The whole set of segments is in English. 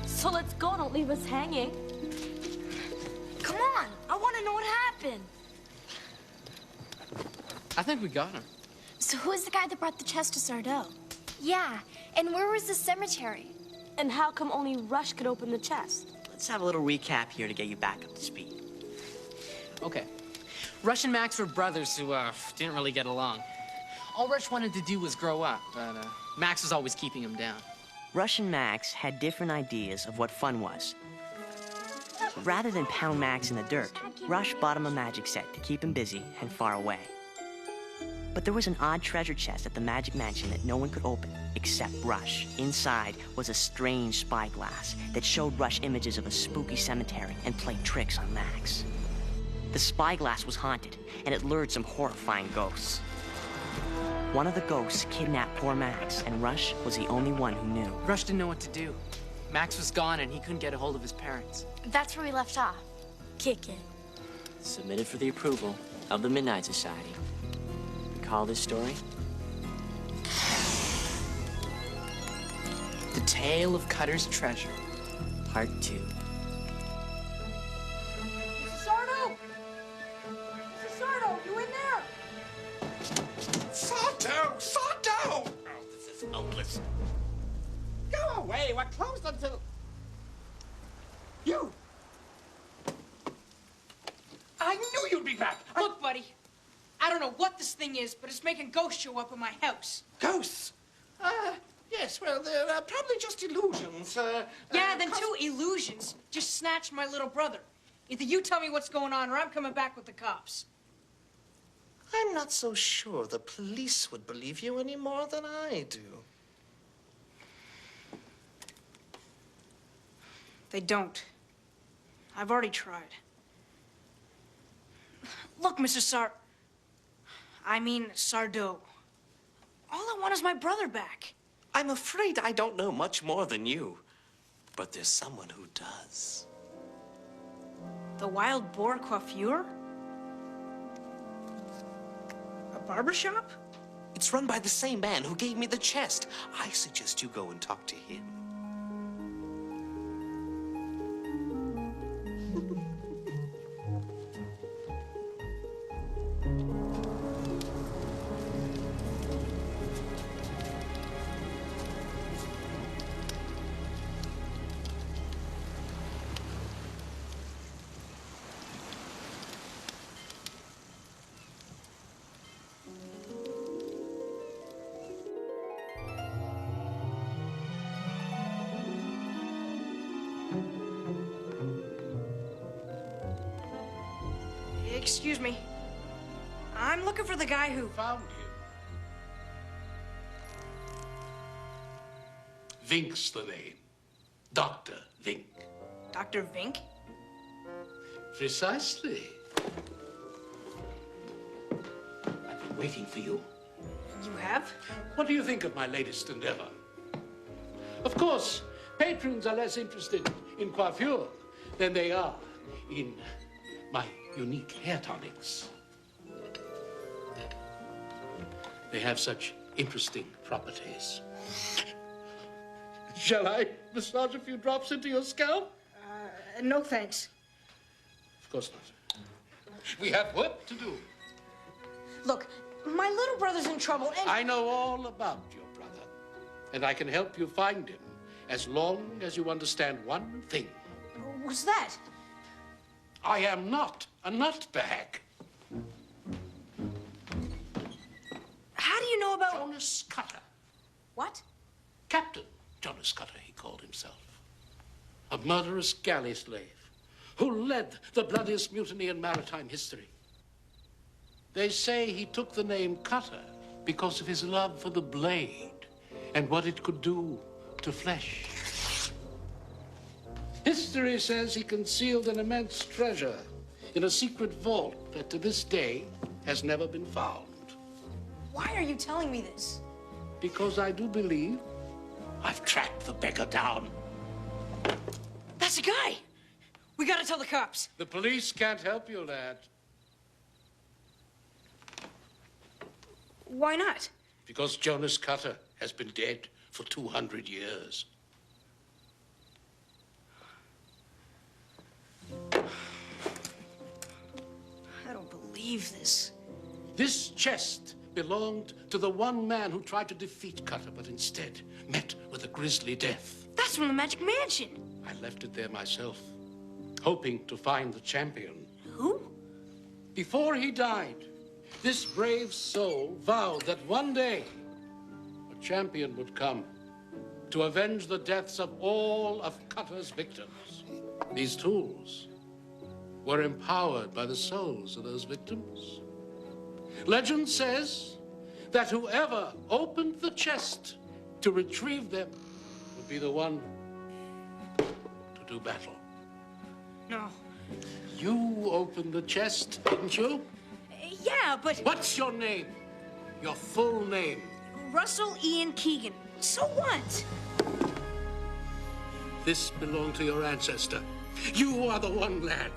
So let's go, don't leave us hanging. Come on, I want to know what happened. I think we got him. So who is the guy that brought the chest to Sardo? Yeah, and where was the cemetery? And how come only Rush could open the chest? Let's have a little recap here to get you back up to speed. Okay. Rush and Max were brothers who, didn't really get along. All Rush wanted to do was grow up, but, Max was always keeping him down. Rush and Max had different ideas of what fun was. Rather than pound Max in the dirt, Rush bought him a magic set to keep him busy and far away. But there was an odd treasure chest at the Magic Mansion that no one could open except Rush. Inside was a strange spyglass that showed Rush images of a spooky cemetery and played tricks on Max. The spyglass was haunted, and it lured some horrifying ghosts. One of the ghosts kidnapped poor Max, and Rush was the only one who knew. Rush didn't know what to do. Max was gone, and he couldn't get a hold of his parents. That's where we left off. Kick it. Submitted for the approval of the Midnight Society. Recall this story? The Tale of Cutter's Treasure, Part 2. Mrs. Sardo! Mrs. Sardo, you in there? Sardo! Sardo! Oh, this is hopeless. Go away. We're closed until... You! I knew you'd be back. Look, buddy, I don't know what this thing is, but it's making ghosts show up in my house. Ghosts? Yes, well, they're probably just illusions. Yeah, then two illusions just snatched my little brother. Either you tell me what's going on, or I'm coming back with the cops. I'm not so sure the police would believe you any more than I do. They don't. I've already tried. Look, Mr. Sardo. All I want is my brother back. I'm afraid I don't know much more than you. But there's someone who does. The Wild Boar Coiffure? A barbershop? It's run by the same man who gave me the chest. I suggest you go and talk to him. Excuse me. I'm looking for the guy who... Found him. Vink's the name. Dr. Vink. Dr. Vink? Precisely. I've been waiting for you. You have? What do you think of my latest endeavor? Of course, patrons are less interested in coiffure than they are in my unique hair tonics. They have such interesting properties. Shall I massage a few drops into your scalp? No thanks. Of course not. We have work to do. Look, my little brother's in trouble and... I know all about your brother, and I can help you find him as long as you understand one thing. What's that? I am not a nutbag. How do you know about... Jonas Cutter. What? Captain Jonas Cutter, he called himself. A murderous galley slave who led the bloodiest mutiny in maritime history. They say he took the name Cutter because of his love for the blade. and what it could do to flesh. History says he concealed an immense treasure in a secret vault that to this day has never been found. Why are you telling me this? Because I do believe I've tracked the beggar down. That's a guy! We gotta tell the cops. The police can't help you, lad. Why not? Because Jonas Cutter has been dead for 200 years. I don't believe this. This chest belonged to the one man who tried to defeat Cutter, but instead met with a grisly death. That's from the Magic Mansion. I left it there myself, hoping to find the champion. Who? Before he died, this brave soul vowed that one day a champion would come to avenge the deaths of all of Cutter's victims. These tools were empowered by the souls of those victims. Legend says that whoever opened the chest to retrieve them would be the one to do battle. No. You opened the chest, didn't you? Yeah, but... What's your name? Your full name? Russell Ian Keegan. So what? This belonged to your ancestor. You are the one, lad.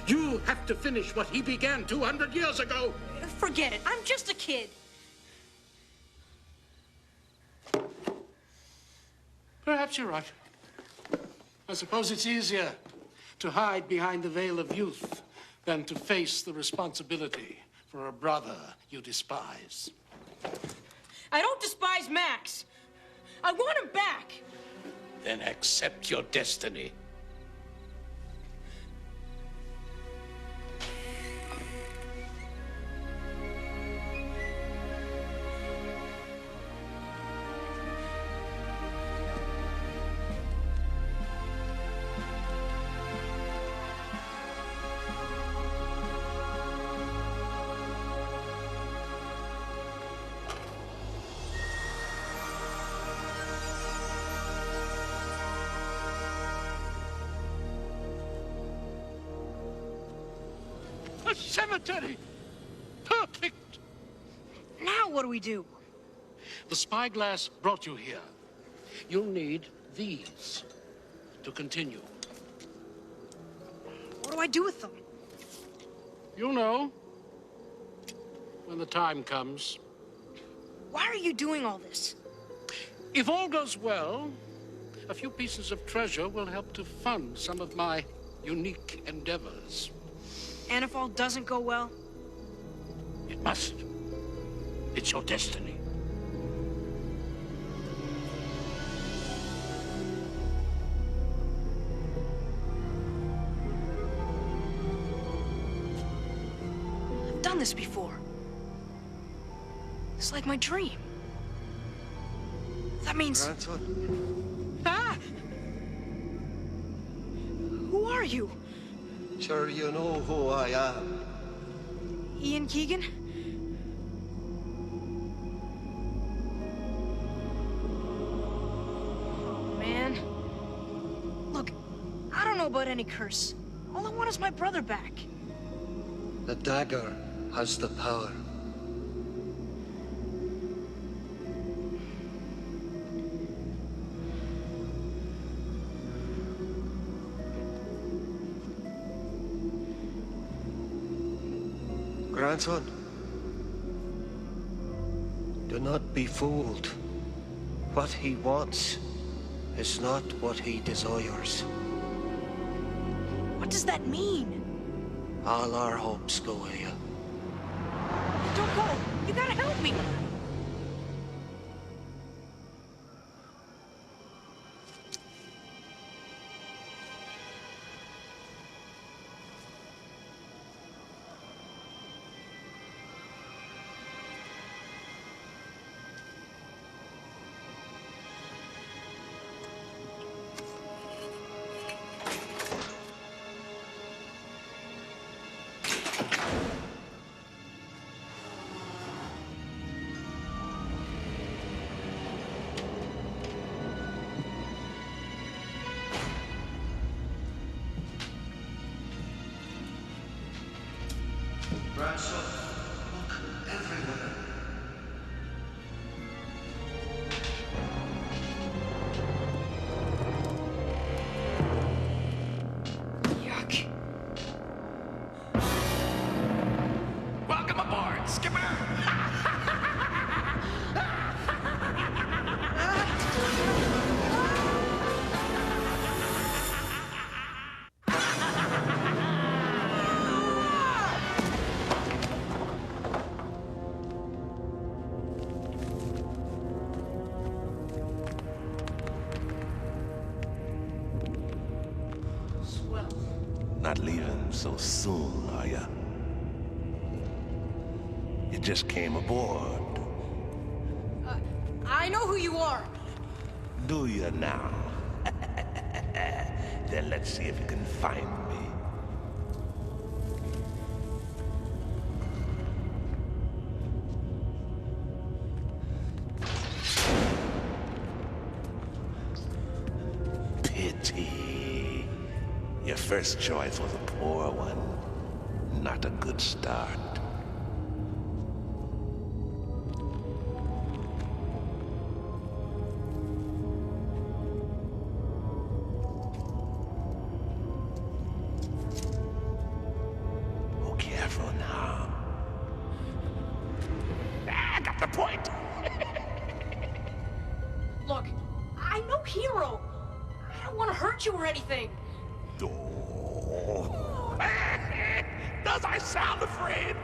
You have to finish what he began 200 years ago. Forget it. I'm just a kid. Perhaps you're right. I suppose it's easier to hide behind the veil of youth than to face the responsibility for a brother you despise. I don't despise Max. I want him back. Then accept your destiny. A cemetery! Perfect! Now what do we do? The spyglass brought you here. You'll need these to continue. What do I do with them? You'll know when the time comes. Why are you doing all this? If all goes well, a few pieces of treasure will help to fund some of my unique endeavors. And if all doesn't go well? It must. It's your destiny. I've done this before. It's like my dream. That means... Grandson, Ah! Who are you? sure you know who I am. Ian Keegan? Oh, man. Look, I don't know about any curse. All I want is my brother back. The dagger has the power. Grandson, do not be fooled. What he wants is not what he desires. What does that mean? All our hopes go here. Don't go! You gotta help me! Not leaving so soon, are ya? You just came aboard. I know who you are. Do you now? Then let's see if you can find me. Pity. Your first choice was a poor one. Not a good start. Oh, careful now. I got the point. Look, I know Hero. I don't want to hurt you or anything. Oh. Does I sound afraid?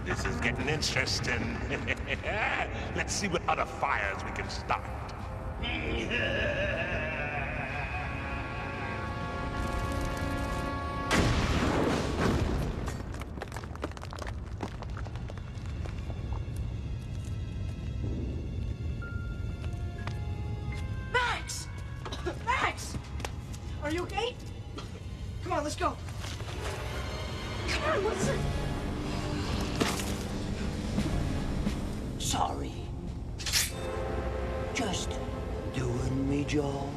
This is getting interesting. Let's see what other fires we can start. Max! Max! Are you okay? Come on, let's go. Come on, what's it? Sorry. Just doing me job.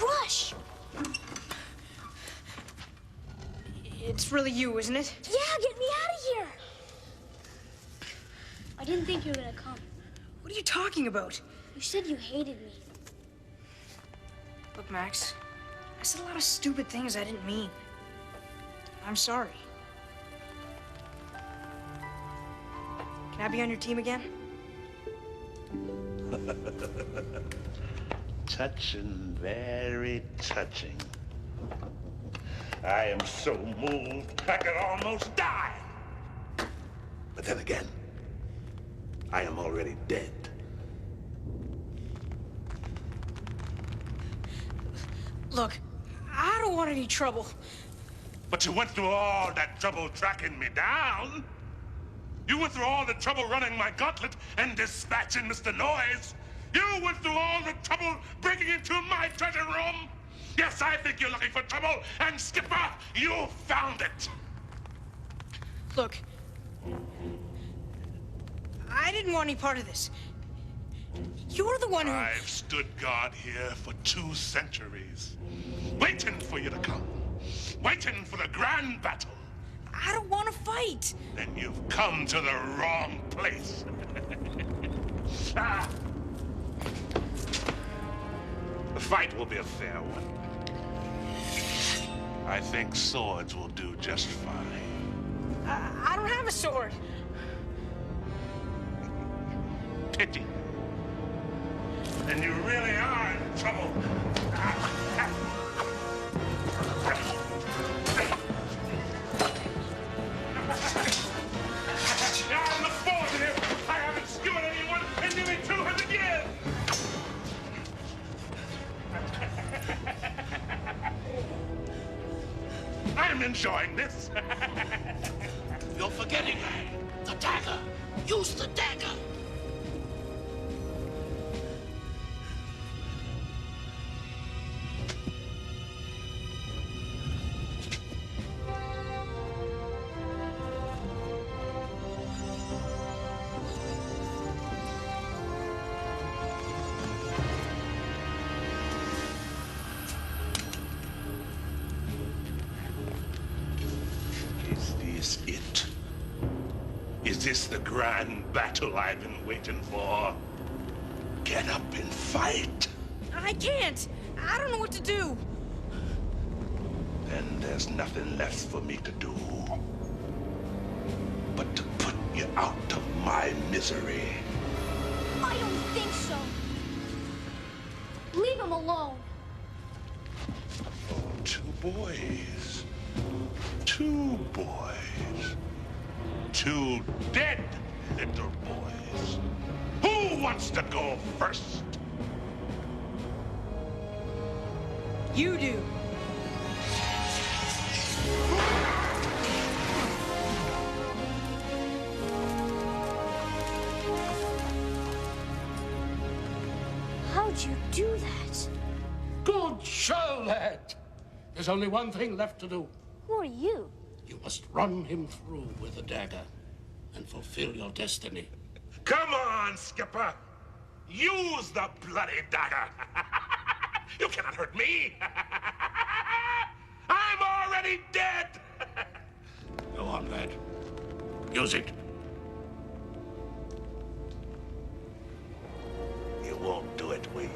Rush! It's really you, isn't it? Yeah, get me out of here! I didn't think you were gonna come. What are you talking about? You said you hated me. Look, Max, I said a lot of stupid things I didn't mean. I'm sorry. Can I be on your team again? Touching, very touching. I am so moved I could almost die. But then again, I am already dead. Look, I don't want any trouble. But you went through all that trouble tracking me down. You went through all the trouble running my gauntlet and dispatching Mr. Noise. You went through all the trouble breaking into my treasure room. Yes, I think you're looking for trouble, and Skipper, you found it. Look, I didn't want any part of this. You're the one who... I've stood guard here for 2 centuries, waiting for you to come, waiting for the grand battle. I don't want to fight. Then you've come to the wrong place. Ah. The fight will be a fair one. I think swords will do just fine. I don't have a sword. Pity. And you really are in trouble. I look forward to this. I haven't skewered anyone in nearly 200 years. I'm enjoying this. You're forgetting the dagger. Use the dagger. this it? Is this the grand battle I've been waiting for? Get up and fight. I can't. I don't know what to do. Then there's nothing left for me to do but to put you out of my misery. I don't think so. Leave him alone. Oh, two boys. Two boys. Two dead little boys. Who wants to go first? You do. How'd you do that? Good show, lad. There's only one thing left to do. Who are you? You must run him through with a dagger and fulfill your destiny. Come on, Skipper. Use the bloody dagger. You cannot hurt me. I'm already dead. Go on, lad. Use it. You won't do it, will you?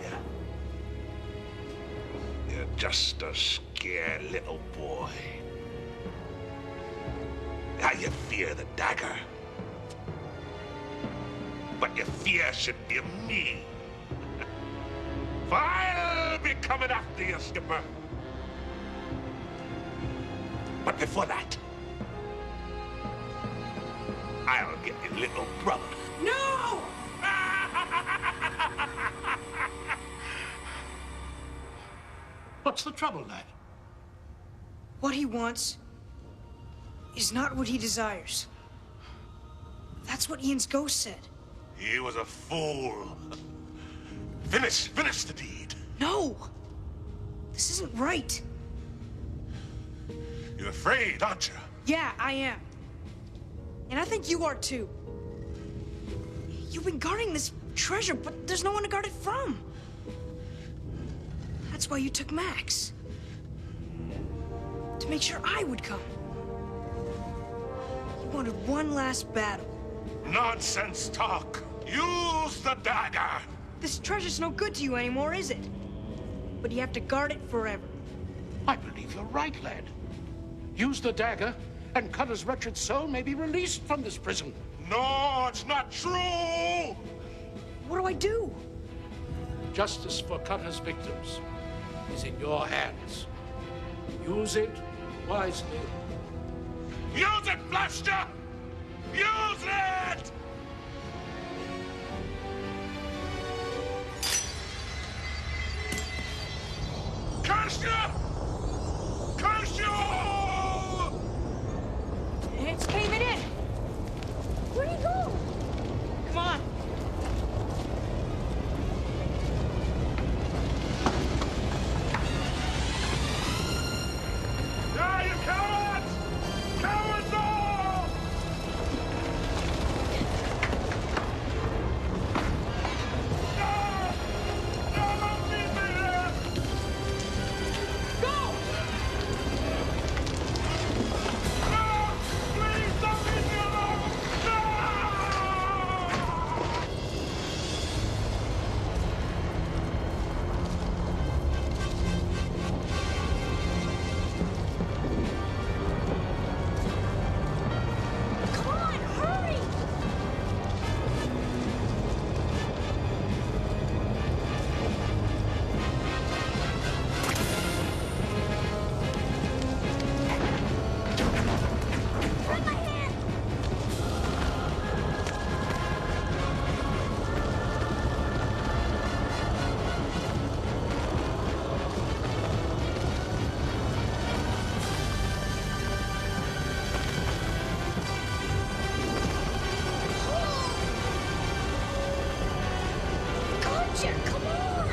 You're just a scared little boy. Now you fear the dagger. But your fear should be me. For I'll be coming after you, Skipper. But before that, I'll get your little brother. No! What's the trouble, lad? What he wants is not what he desires. That's what Ian's ghost said. He was a fool. Finish the deed. No! This isn't right. You're afraid, aren't you? Yeah, I am. And I think you are too. You've been guarding this treasure, but there's no one to guard it from. That's why you took Max. To make sure I would come. You wanted one last battle. Nonsense talk. Use the dagger. This treasure's no good to you anymore, is it? But you have to guard it forever. I believe you're right, lad. Use the dagger, and Cutter's wretched soul may be released from this prison. No, it's not true. What do I do? Justice for Cutter's victims is in your hands. Use it wisely. Use it, Blaster! Use it! Curse you! Curse you! It's caving in. Where'd he go? Come on. Ah, you cowards! Cowards all! No! No, don't leave me here! Go! No! Please don't leave me alone! No! Come on, hurry! Grab my hand! Gotcha, come on!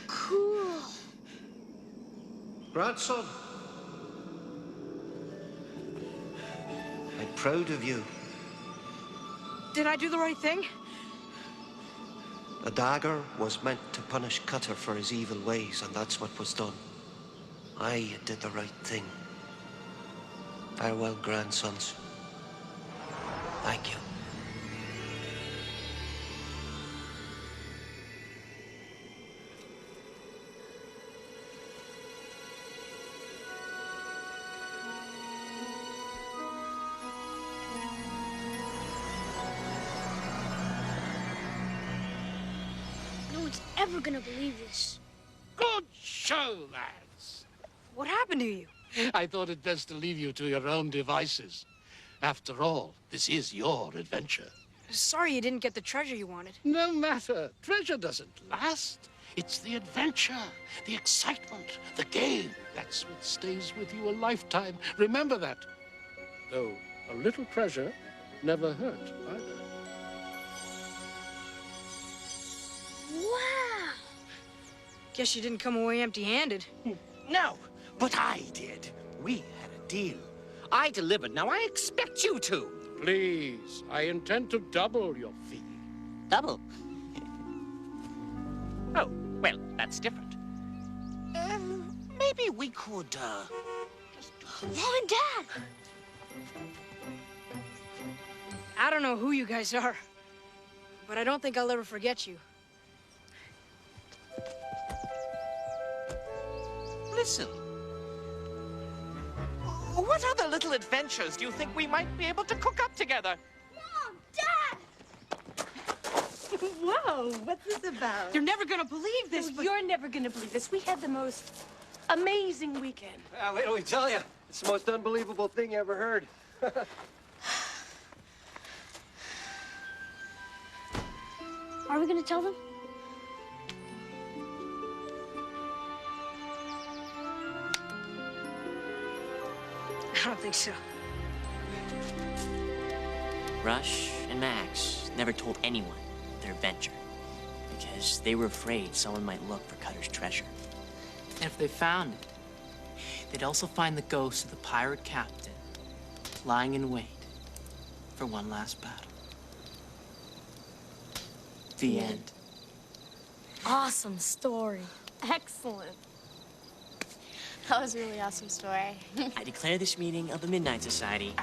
Cool. Grandson, I'm proud of you. Did I do the right thing? The dagger was meant to punish Cutter for his evil ways, and that's what was done. I did the right thing. Farewell, grandsons. Thank you. No one's ever gonna believe this. Good show, lads. What happened to you? I thought it best to leave you to your own devices. After all, this is your adventure. Sorry you didn't get the treasure you wanted. No matter. Treasure doesn't last. It's the adventure, the excitement, the game. That's what stays with you a lifetime. Remember that. Though a little treasure never hurt either. Wow! Guess you didn't come away empty-handed. No, but I did. We had a deal. I delivered. Now I expect you to. Please, I intend to double your fee. Double? Oh, well, that's different. Maybe we could, Mom and Dad! I don't know who you guys are, but I don't think I'll ever forget you. Listen. What other little adventures do you think we might be able to cook up together? Mom! Dad! Whoa, what's this about? You're never gonna believe this, No, but... you're never gonna believe this. We had the most amazing weekend. Wait till we tell you. It's the most unbelievable thing you ever heard. Are we gonna tell them? I don't think so. Rush and Max never told anyone their adventure because they were afraid someone might look for Cutter's treasure. And if they found it, they'd also find the ghost of the pirate captain lying in wait for one last battle. The end. Awesome story. Excellent. That was a really awesome story. I declare this meeting of the Midnight Society